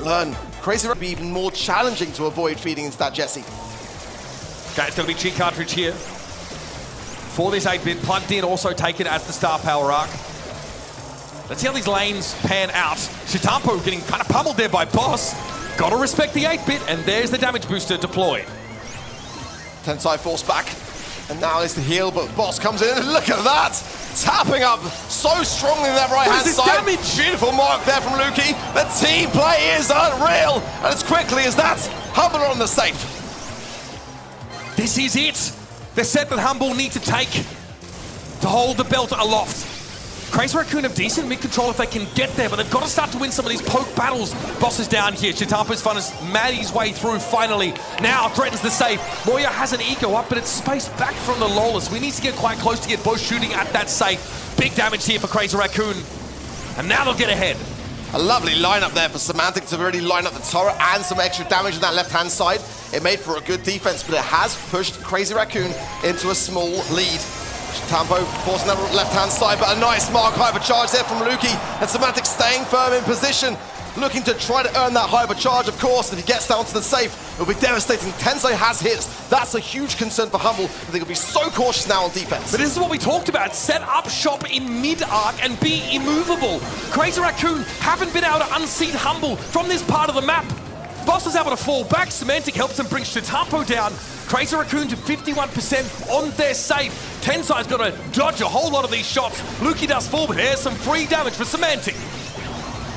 learn. Crazy Raccoon be even more challenging to avoid feeding into that Jesse. Okay, it's going to be cheat cartridge here. For this 8-bit, plugged in, also taken as the star power arc. Let's see how these lanes pan out. Shitampo getting kind of pummeled there by Boss. Gotta respect the 8-bit, and there's the damage booster deployed. Tensai forced back, and now is the heal, but Boss comes in, and look at that! Tapping up so strongly in that right-hand side. Damage? Beautiful mark there from Luki. The team play is unreal, and as quickly as that, Humble on the safe. This is it. The set that Humble need to take to hold the belt aloft. Crazy Raccoon have decent mid-control if they can get there, but they've got to start to win some of these poke battles. Boss is down here. Shitampo's fun has made his way through finally. Now threatens the safe. Moya has an eco up, but it's spaced back from the Lawless. We need to get quite close to get both shooting at that safe. Big damage here for Crazy Raccoon. And now they'll get ahead. A lovely lineup there for Semantic to really line up the turret and some extra damage on that left-hand side. It made for a good defense, but it has pushed Crazy Raccoon into a small lead. Shitampo forcing that left-hand side, but a nice mark hypercharge there from Luki, and Semantic staying firm in position, looking to try to earn that hypercharge, of course. If he gets down to the safe, it'll be devastating. Tensai has hits. That's a huge concern for Humble. I think he'll be so cautious now on defense. But this is what we talked about. Set up shop in mid-arc and be immovable. Crazy Raccoon haven't been able to unseat Humble from this part of the map. Boss is able to fall back. Semantic helps him bring Shitampo down. Crazy Raccoon to 51% on their safe. Tensai's got to dodge a whole lot of these shots. Luki does fall, but here's some free damage for Semantic.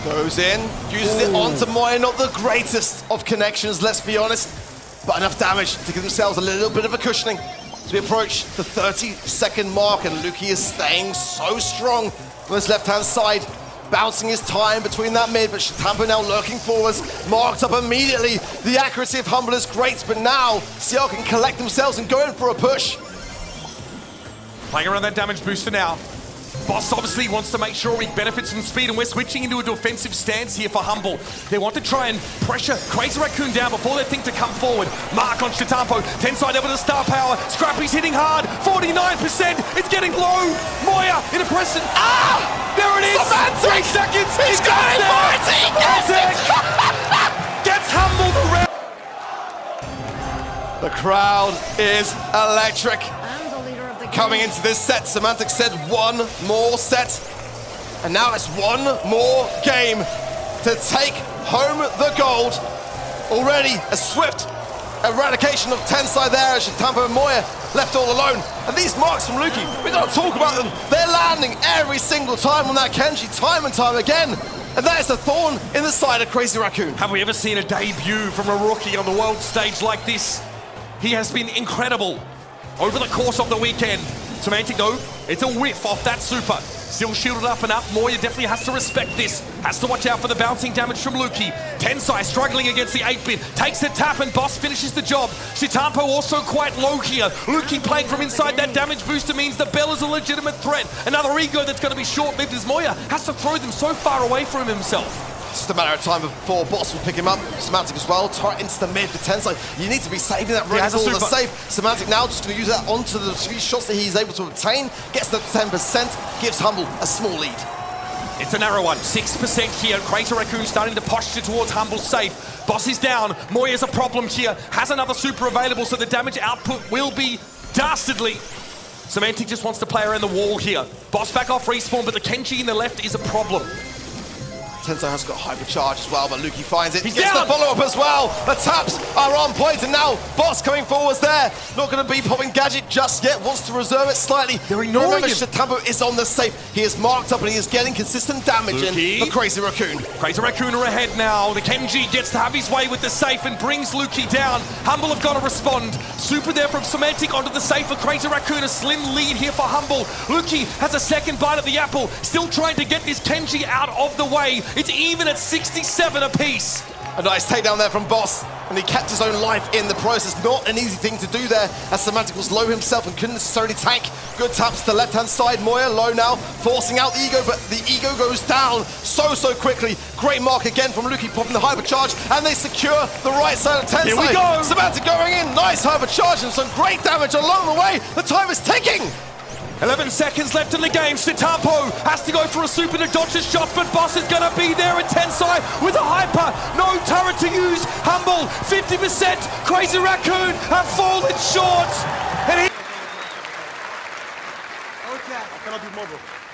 Goes in, uses it onto Moya. Not the greatest of connections, let's be honest, but enough damage to give themselves a little bit of a cushioning as we approach the 30-second mark, and Luki is staying so strong on this left-hand side, bouncing his time between that mid, but Shitampo now lurking forwards, marked up immediately. The accuracy of Humble is great, but now CL can collect themselves and go in for a push. Playing around that damage boost for now. Boss obviously wants to make sure he benefits from speed, and we're switching into a defensive stance here for Humble. They want to try and pressure Crazy Raccoon down before they think to come forward. Mark on Shitampo, Tensai over the star power. Scrappy's hitting hard, 49%. It's getting low. Moya in a present. Ah! There it is. Semantic! 3 seconds. He's got it for it! He gets it! Gets Humble the round. The crowd is electric. Coming into this set, Semantic said one more set, and now it's one more game to take home the gold. Already a swift eradication of Tensai there as Shitampo and Moya left all alone. And these marks from Luki, we gotta talk about them. They're landing every single time on that Kenji, time and time again. And that is a thorn in the side of Crazy Raccoon. Have we ever seen a debut from a rookie on the world stage like this? He has been incredible over the course of the weekend. Semantic though, it's a whiff off that super. Still shielded up and up. Moya definitely has to respect this. Has to watch out for the bouncing damage from Luki. Tensai struggling against the 8-bit. Takes the tap and Boss finishes the job. Shitampo also quite low here. Luki playing from inside that damage booster means the Bell is a legitimate threat. Another ego that's going to be short-lived as Moya has to throw them so far away from himself. It's just a matter of time before Boss will pick him up. Semantic as well, turret into the mid for Tensai. You need to be saving that ready for the safe. Semantic now just going to use that onto the 3 shots that he's able to obtain. Gets the 10%, gives Humble a small lead. It's a narrow one, 6% here. Crazy Raccoon starting to posture towards Humble's safe. Boss is down, Moya's a problem here. Has another super available, so the damage output will be dastardly. Semantic just wants to play around the wall here. Boss back off respawn, but the Kenji in the left is a problem. Tensai has got hypercharge as well, but Luki finds it. He's gets down. the follow-up as well. The taps are on point, and now Boss coming forwards there. Not going to be popping Gadget just yet. Wants to reserve it slightly. They're ignoring Remember, him. Shitampo is on the safe. He is marked up, and he is getting consistent damage in for Crazy Raccoon. Crazy Raccoon are ahead now. The Kenji gets to have his way with the safe and brings Luki down. Humble have got to respond. Super there from Semantic onto the safe for Crazy Raccoon. A slim lead here for Humble. Luki has a second bite at the apple. Still trying to get this Kenji out of the way. It's even at 67 apiece. A nice takedown there from Boss, and he kept his own life in the process. Not an easy thing to do there, as Semantic was low himself and couldn't necessarily tank. Good taps to the left-hand side. Moya low now, forcing out the ego, but the ego goes down so quickly. Great mark again from Luki, popping the hypercharge, and they secure the right side of Tensai. Here we go. Semantic going in, nice hypercharge and some great damage along the way. The time is ticking. 11 seconds left in the game. Shitampo has to go for a super to dodge the shot, but Boss is going to be there, and Tensai with a hyper. No power to use. Humble, 50%. Crazy Raccoon have fallen short. And he I cannot do more, bro.